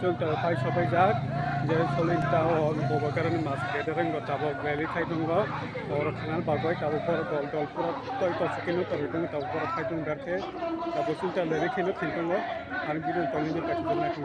চলতে ফাই সবাই যাক যে সলিংটা বকারণে মাছ গেটে রঙ তাবো ভ্যালি খাইতুং ওর খানাল বাগয় তাবো পর দল দল পুরো তয় তসকিনো তরিতুং তাবো পর খাইতুং দারকে তাবো চলতে লেরে খেলো খেলতুং আর বিরু তলিনি পাকিস্তান নাকি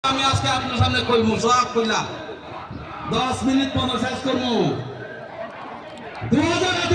আমি আজকে আপনার সামনে কইব সব কইলা 10 মিনিট পর শেষ করব 2000